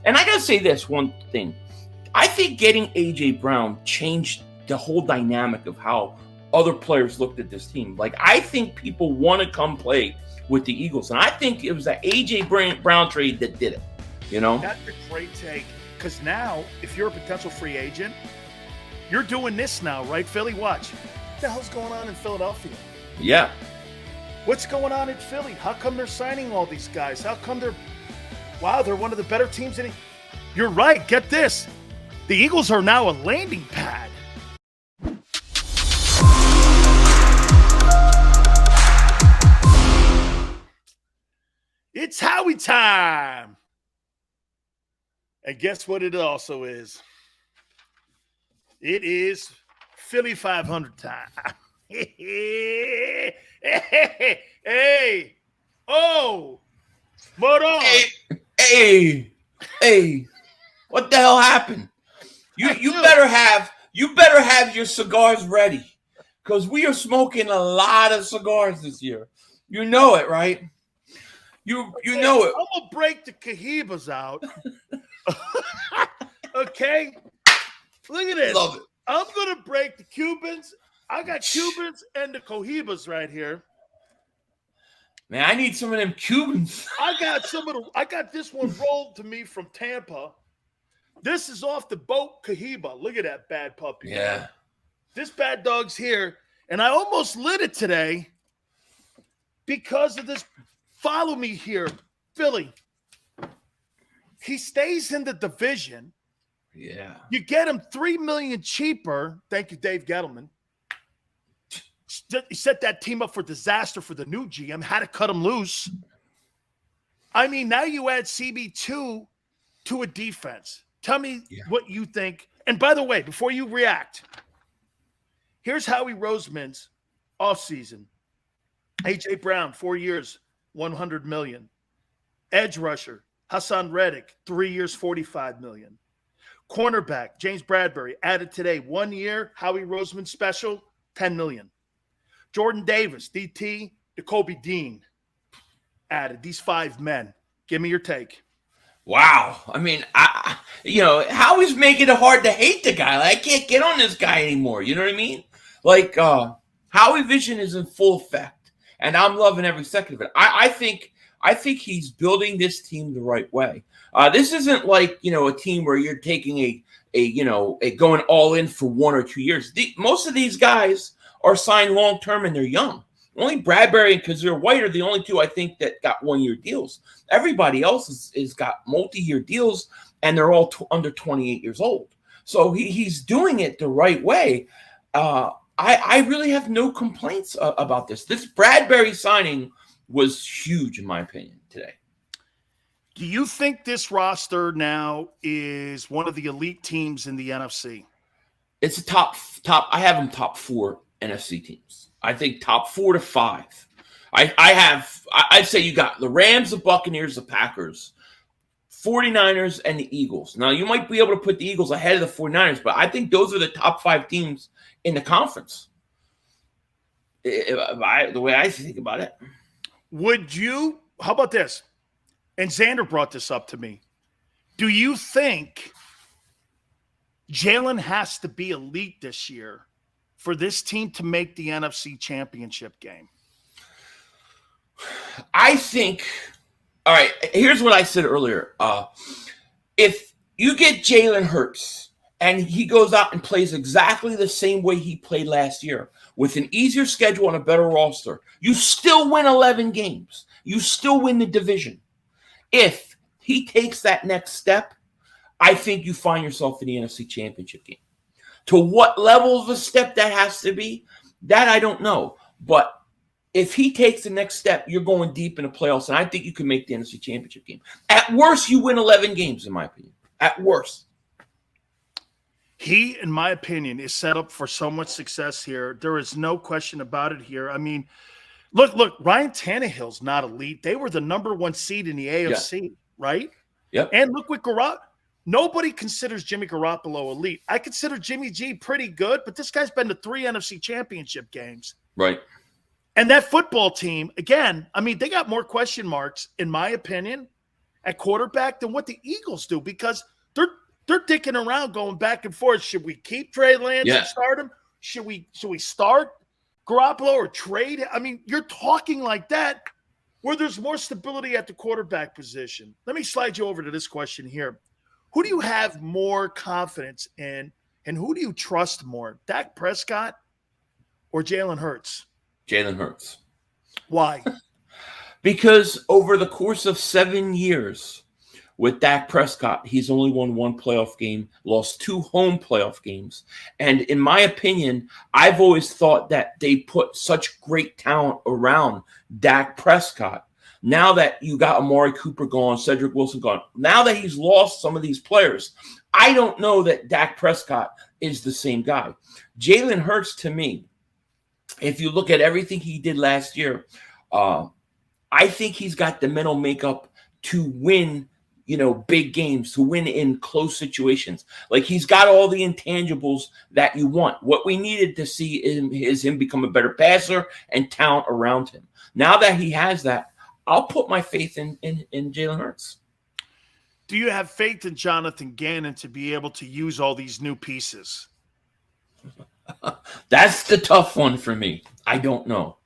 And I got to say this one thing. I think getting A.J. Brown changed the whole dynamic of how other players looked at this team. Like, I think people want to come play with the Eagles. And I think it was that A.J. Brown trade that did it, you know? That's a great take. Because now, if you're a potential free agent, you're doing this now, right, Philly? Watch. What the hell's going on in Philadelphia? Yeah. What's going on in Philly? How come they're signing all these guys? How come they're one of the better teams in it? You're right. Get this. The Eagles are now a landing pad. It's Howie time. And guess what it also is? It is Philly 500 time. Hey. Oh. What on? Hey. What the hell happened? You better have your cigars ready, because we are smoking a lot of cigars this year. You know it, right? You know it. I'm gonna break the Cohibas out. Okay, look at this. Love it. I'm gonna break the Cubans. I got Cubans and the Cohibas right here. Man, I need some of them Cubans. I got this one rolled to me from Tampa. This is off the boat Cohiba. Look at that bad puppy. Yeah. This bad dog's here, and I almost lit it today because of this. Follow me here, Philly. He stays in the division. Yeah. You get him $3 million cheaper. Thank you, Dave Gettleman. He set that team up for disaster for the new GM. Had to cut him loose. I mean, now you add CB2 to a defense. Tell me what you think. And by the way, before you react, here's Howie Roseman's offseason. A.J. Brown, 4 years, $100 million. Edge rusher, Hassan Reddick, 3 years, $45 million. Cornerback, James Bradberry, added today, 1 year, Howie Roseman special, $10 million. Jordan Davis, DT, Jacoby Dean, added. These 5 men. Give me your take. Wow. I mean, Howie's making it hard to hate the guy. Like, I can't get on this guy anymore. You know what I mean? Like, Howie Vision is in full effect, and I'm loving every second of it. I think he's building this team the right way. This isn't like, a team where you're taking a going all in for 1 or 2 years. Most of these guys are signed long term and they're young. Only Bradberry and Kazir White are the only two I think that got 1 year deals. Everybody else is got multi-year deals, and they're all under 28 years old. So he's doing it the right way. I really have no complaints about this. This Bradberry signing was huge, in my opinion, today. Do you think this roster now is one of the elite teams in the NFC? It's a top. I have them top 4 NFC teams. I think top 4 to 5. I'd say you got the Rams, the Buccaneers, the Packers, 49ers, and the Eagles. Now, you might be able to put the Eagles ahead of the 49ers, but I think those are the top 5 teams in the conference. The way I think about it. How about this? And Xander brought this up to me. Do you think Jalen has to be elite this year for this team to make the NFC Championship game? I think, all right, here's what I said earlier. If you get Jalen Hurts and he goes out and plays exactly the same way he played last year with an easier schedule and a better roster, you still win 11 games. You still win the division. If he takes that next step, I think you find yourself in the NFC Championship game. To what level of a step that has to be, that I don't know. But if he takes the next step, you're going deep in the playoffs, and I think you can make the NFC Championship game. At worst, you win 11 games, in my opinion. At worst. He, in my opinion, is set up for so much success here. There is no question about it here. I mean, look, Ryan Tannehill's not elite. They were the number 1 seed in the AFC, right? Yep. And look what Garoppolo. Nobody considers Jimmy Garoppolo elite. I consider Jimmy G pretty good, but this guy's been to 3 NFC Championship games. Right. And that football team, again, I mean, they got more question marks, in my opinion, at quarterback than what the Eagles do, because they're dicking around, going back and forth. Should we keep Trey Lance and start him? Should we start Garoppolo or trade? I mean, you're talking like that where there's more stability at the quarterback position. Let me slide you over to this question here. Who do you have more confidence in, and who do you trust more, Dak Prescott or Jalen Hurts? Jalen Hurts. Why? Because over the course of 7 years with Dak Prescott, he's only won 1 playoff game, lost 2 home playoff games. And in my opinion, I've always thought that they put such great talent around Dak Prescott. Now that you got Amari Cooper gone, Cedric Wilson gone, now that he's lost some of these players, I don't know that Dak Prescott is the same guy. Jalen Hurts, to me, if you look at everything he did last year, I think he's got the mental makeup to win, big games, to win in close situations. Like, he's got all the intangibles that you want. What we needed to see is him become a better passer and talent around him. Now that he has that, I'll put my faith in Jalen Hurts. Do you have faith in Jonathan Gannon to be able to use all these new pieces? That's the tough one for me. I don't know.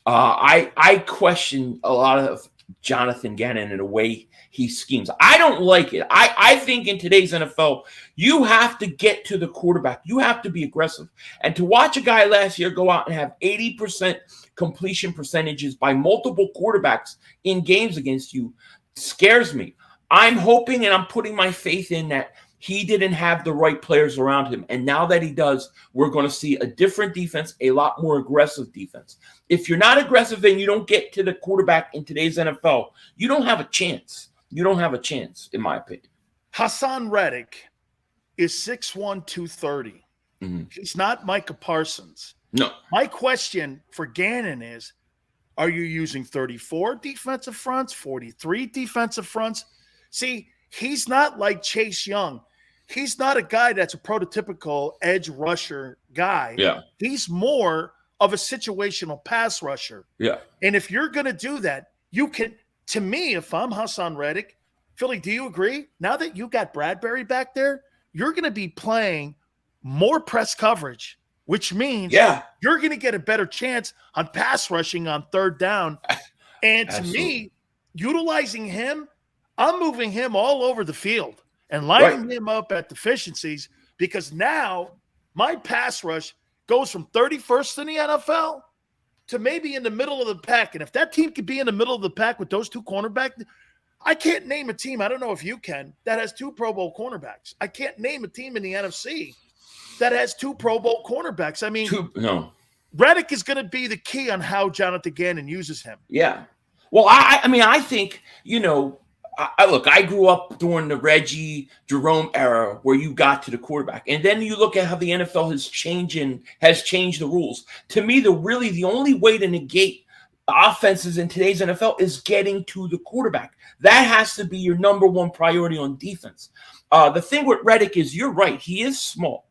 I question a lot of Jonathan Gannon in the way he schemes. I don't like it. I think in today's NFL, you have to get to the quarterback. You have to be aggressive. And to watch a guy last year go out and have 80% completion percentages by multiple quarterbacks in games against you scares me. I'm hoping and I'm putting my faith in that he didn't have the right players around him. And now that he does, we're going to see a different defense, a lot more aggressive defense. If you're not aggressive and you don't get to the quarterback in today's NFL, you don't have a chance. You don't have a chance, in my opinion. Hassan Reddick is 6'1", 230. Mm-hmm. He's not Micah Parsons. No. My question for Gannon is, are you using 34 defensive fronts, 43 defensive fronts? See, he's not like Chase Young. He's not a guy that's a prototypical edge rusher guy. Yeah. He's more of a situational pass rusher. Yeah. And if you're going to do that, you can, to me, if I'm Hassan Reddick, Philly, do you agree? Now that you got Bradberry back there, you're going to be playing more press coverage, which means you're going to get a better chance on pass rushing on third down. And to me, utilizing him, I'm moving him all over the field and lining him up at deficiencies, because now my pass rush goes from 31st in the NFL to maybe in the middle of the pack. And if that team could be in the middle of the pack with those 2 cornerbacks, I can't name a team, I don't know if you can, that has 2 Pro Bowl cornerbacks. I can't name a team in the NFC that has 2 Pro Bowl cornerbacks. I mean, no. Reddick is going to be the key on how Jonathan Gannon uses him. Yeah. Well, I think, I grew up during the Reggie Jerome era where you got to the quarterback. And then you look at how the NFL has changed the rules. To me, the only way to negate offenses in today's NFL is getting to the quarterback. That has to be your number one priority on defense. The thing with Reddick is, you're right, he is small.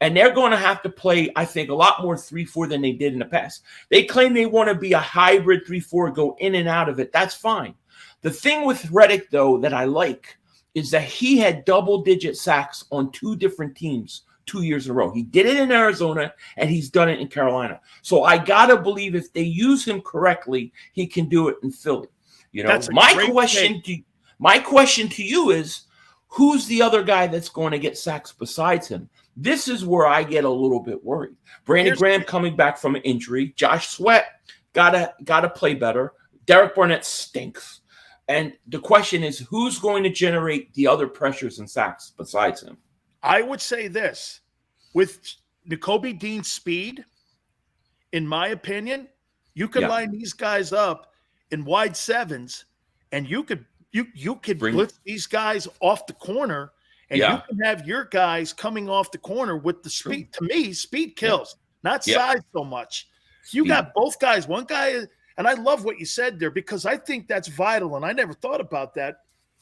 And they're going to have to play, I think, a lot more 3-4 than they did in the past. They claim they want to be a hybrid 3-4, go in and out of it. That's fine. The thing with Reddick, though, that I like is that he had double-digit sacks on 2 different teams 2 years in a row. He did it in Arizona, and he's done it in Carolina. So I got to believe if they use him correctly, he can do it in Philly. My question to you is, who's the other guy that's going to get sacks besides him? This is where I get a little bit worried. Brandon Graham coming back from an injury. Josh Sweat gotta play better. Derek Barnett stinks. And the question is, who's going to generate the other pressures and sacks besides him? I would say this. With Nakobe Dean's speed, in my opinion, you can line these guys up in wide sevens, and you could blitz these guys off the corner, and you can have your guys coming off the corner with the speed. To me, speed kills, not size so much. You got both guys. One guy, and I love what you said there, because I think that's vital, and I never thought about that.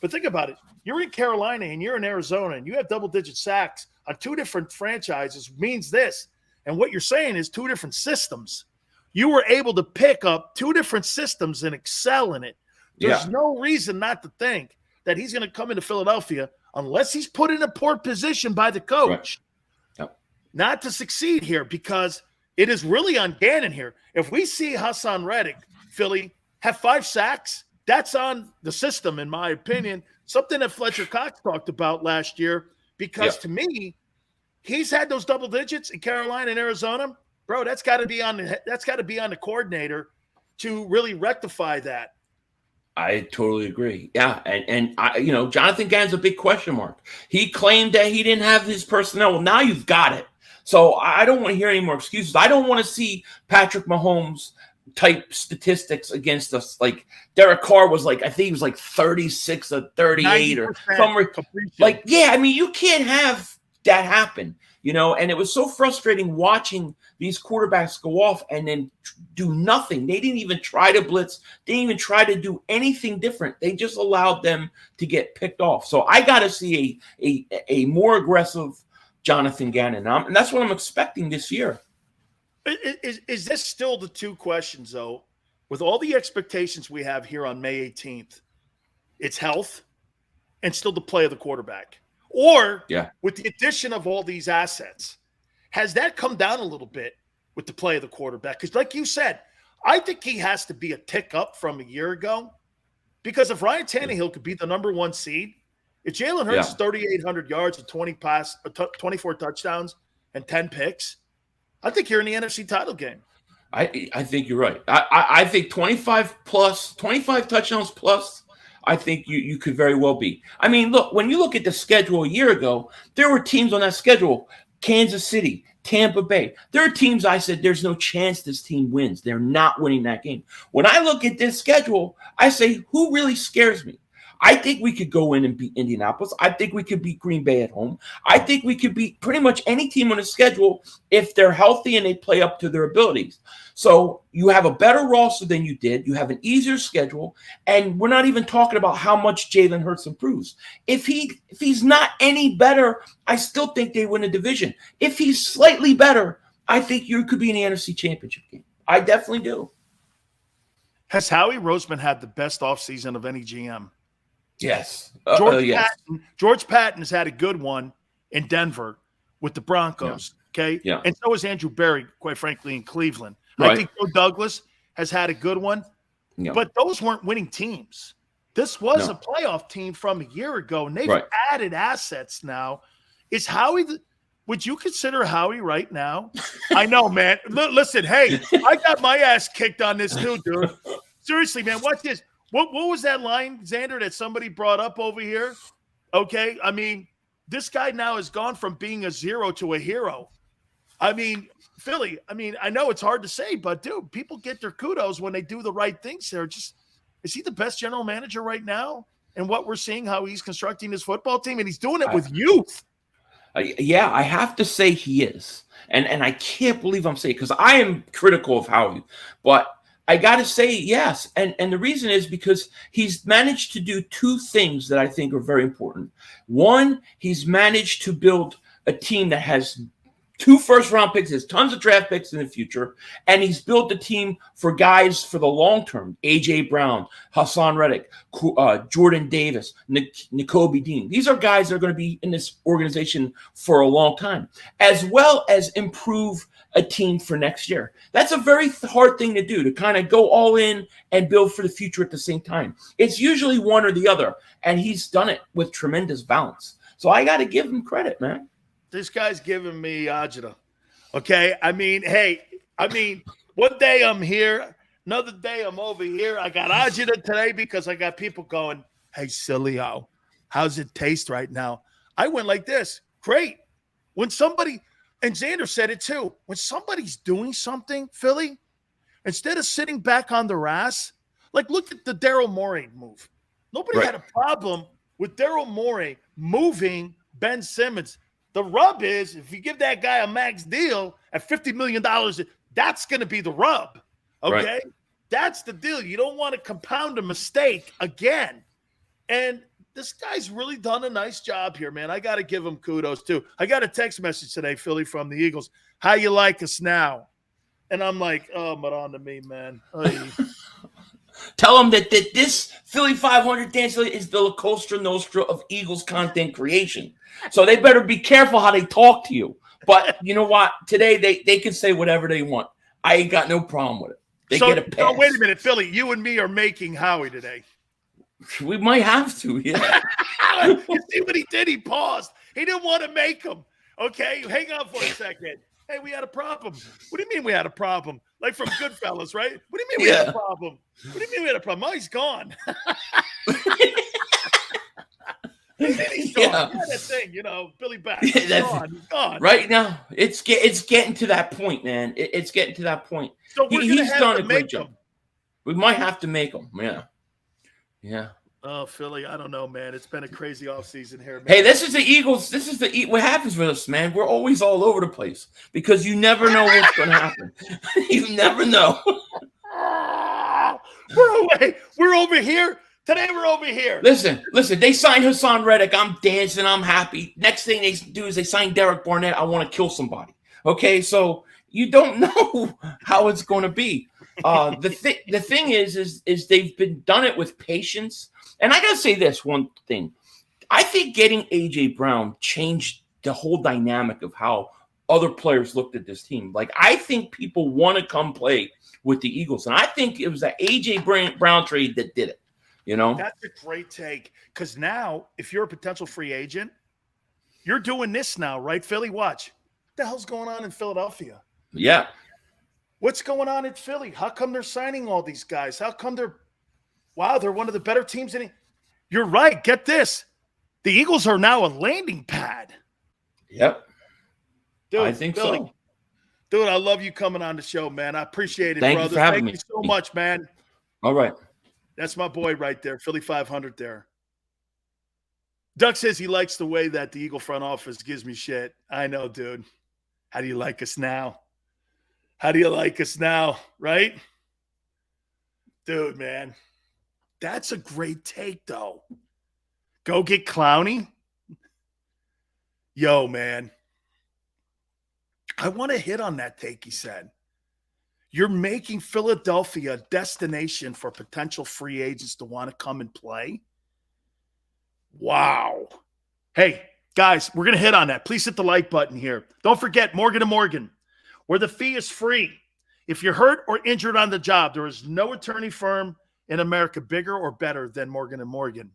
But think about it. You're in Carolina and you're in Arizona, and you have double-digit sacks on 2 different franchises means this. And what you're saying is 2 different systems. You were able to pick up 2 different systems and excel in it. There's no reason not to think that he's going to come into Philadelphia unless he's put in a poor position by the coach not to succeed here, because it is really on Gannon here. If we see Hassan Reddick, Philly, have 5 sacks, that's on the system, in my opinion. Something that Fletcher Cox talked about last year, because to me, he's had those double digits in Carolina and Arizona. Bro, that's got to be on the coordinator to really rectify that. I totally agree. Yeah, and I, Jonathan Gannon's a big question mark. He claimed that he didn't have his personnel. Well, now you've got it. So I don't want to hear any more excuses. I don't want to see Patrick Mahomes type statistics against us. Like Derek Carr was like, I think he was like 36 or 38 or somewhere. Like, yeah, I mean, you can't have that happen, and it was so frustrating watching these quarterbacks go off and then do nothing. They didn't even try to blitz. They didn't even try to do anything different. They just allowed them to get picked off. So I got to see a more aggressive Jonathan Gannon. And that's what I'm expecting this year. Is this still the 2 questions, though? With all the expectations we have here on May 18th, it's health and still the play of the quarterback. Or with the addition of all these assets, has that come down a little bit with the play of the quarterback? Because like you said, I think he has to be a tick up from a year ago. Because if Ryan Tannehill could be the number 1 seed, if Jalen Hurts is 3,800 yards and 24 touchdowns and 10 picks, I think you're in the NFC title game. I think you're right. I think 25 touchdowns plus, I think you could very well be. I mean, look, when you look at the schedule a year ago, there were teams on that schedule, Kansas City, Tampa Bay. There are teams I said there's no chance this team wins. They're not winning that game. When I look at this schedule, I say, who really scares me? I think we could go in and beat Indianapolis. I think we could beat Green Bay at home. I think we could beat pretty much any team on the schedule if they're healthy and they play up to their abilities. So you have a better roster than you did. You have an easier schedule. And we're not even talking about how much Jalen Hurts improves. If he's not any better, I still think they win a division. If he's slightly better, I think you could be in the NFC Championship game. I definitely do. Has Howie Roseman had the best offseason of any GM? Yes. George Patton has had a good one in Denver with the Broncos, okay? Yeah. And so has Andrew Berry, quite frankly, in Cleveland. Right. I think Joe Douglas has had a good one, but those weren't winning teams. This was a playoff team from a year ago, and they've added assets now. Is Howie would you consider Howie right now? I know, man. Listen, hey, I got my ass kicked on this too, dude. Seriously, man, watch this. What was that line, Xander, that somebody brought up over here? Okay, I mean, this guy now has gone from being a 0 to a hero. I mean, Philly, I know it's hard to say, but, dude, people get their kudos when they do the right things there. Is he the best general manager right now? And what we're seeing, how he's constructing his football team, and he's doing it with youth. Yeah, I have to say he is. And I can't believe I'm saying it because I am critical of Howie, but I got to say yes. And the reason is because he's managed to do 2 things that I think are very important. One, he's managed to build a team that has 2 first-round picks, has tons of draft picks in the future, and he's built a team for guys for the long term. A.J. Brown, Hassan Reddick, Jordan Davis, Nakobe Dean. These are guys that are going to be in this organization for a long time, as well as improve a team for next year. That's a very hard thing to do, to kind of go all in and build for the future at the same time. It's usually one or the other, and he's done it with tremendous balance. So I got to give him credit, man. This guy's giving me agita. Okay? One day I'm here, another day I'm over here. I got agita today because I got people going, hey, Sileo, how's it taste right now? I went like this. Great. When somebody – and Xander said it too. When somebody's doing something, Philly, instead of sitting back on their ass, like look at the Daryl Morey move. Nobody had a problem with Daryl Morey moving Ben Simmons. The rub is if you give that guy a max deal at $50 million, that's going to be the rub. Okay? Right. That's the deal. You don't want to compound a mistake again. And this guy's really done a nice job here, man. I got to give him kudos, too. I got a text message today, Philly, from the Eagles. How you like us now? And I'm like, oh, but on to me, man. Tell them that this Philly 500 dance is the La Costa Nostra of Eagles content creation. So they better be careful how they talk to you. But you know what? Today they can say whatever they want. I ain't got no problem with it. They get a pass. So wait a minute, Philly. You and me are making Howie today. We might have to, yeah. You see what he did? He paused. He didn't want to make him. Okay, hang on for a second. Hey, we had a problem. What do you mean we had a problem? Like from Goodfellas, right? What do you mean we had a problem? What do you mean we had a problem? Oh, he's gone. He's gone. Yeah, that thing, Billy Bass. He's gone. He's gone. Right now, it's getting to that point, man. It's getting to that point. So he's done a great job. We might have to make him. Yeah. Oh, Philly, I don't know, man. It's been a crazy offseason here, man. Hey, this is the Eagles. What happens with us, man. We're always all over the place because you never know what's going to happen. You never know. We're over here. Today we're over here. Listen. They signed Hassan Reddick. I'm dancing. I'm happy. Next thing they do is they sign Derek Barnett. I want to kill somebody. Okay, so you don't know how it's going to be. The thing is they've done it with patience. And I got to say this one thing. I think getting A.J. Brown changed the whole dynamic of how other players looked at this team. Like, I think people want to come play with the Eagles. And I think it was that A.J. Brown trade that did it. That's a great take. Because now, if you're a potential free agent, you're doing this now, right, Philly? Watch. What the hell's going on in Philadelphia? Yeah. What's going on in Philly? How come they're signing all these guys? How come they're one of the better teams in it? You're right. Get this. The Eagles are now a landing pad. Yep. Dude, I think Philly, so. Dude, I love you coming on the show, man. I appreciate it, brother. You for having me. Thank you so much, man. All right. That's my boy right there, Philly 500 there. Duck says he likes the way that the Eagle front office gives me shit. I know, dude. How do you like us now? How do you like us now, right? Dude, man. That's a great take, though. Go get Clowney. Yo, man. I want to hit on that take he said. You're making Philadelphia a destination for potential free agents to want to come and play. Wow. Hey, guys, we're going to hit on that. Please hit the like button here. Don't forget Morgan & Morgan, where the fee is free. If you're hurt or injured on the job, there is no attorney firm in America bigger or better than Morgan & Morgan.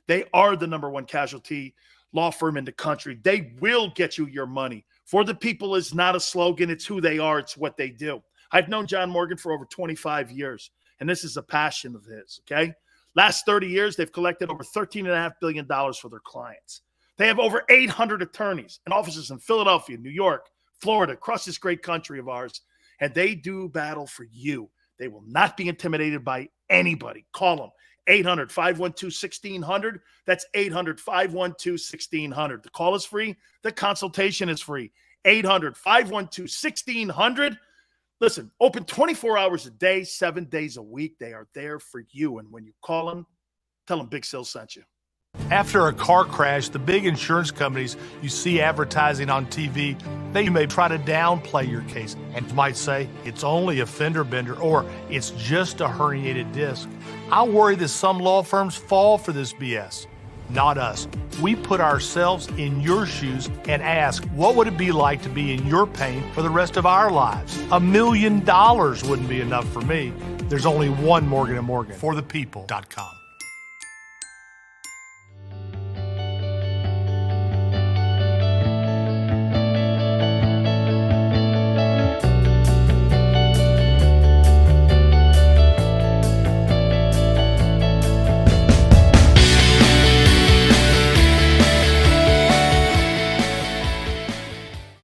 They are the #1 casualty law firm in the country. They will get you your money. For the people is not a slogan. It's who they are. It's what they do. I've known John Morgan for over 25 years, and this is a passion of his, okay? Last 30 years, they've collected over $13.5 billion for their clients. They have over 800 attorneys and offices in Philadelphia, New York, Florida, across this great country of ours, and they do battle for you. They will not be intimidated by anybody. Call them. 800-512-1600. That's 800-512-1600. The call is free. The consultation is free. 800-512-1600. Listen, open 24 hours a day, 7 days a week. They are there for you. And when you call them, tell them Big Sil sent you. After a car crash, the big insurance companies you see advertising on TV, they may try to downplay your case and might say it's only a fender bender or it's just a herniated disc. I worry that some law firms fall for this BS. Not us. We put ourselves in your shoes and ask, what would it be like to be in your pain for the rest of our lives? $1 million wouldn't be enough for me. There's only one Morgan & Morgan. ForThePeople.com.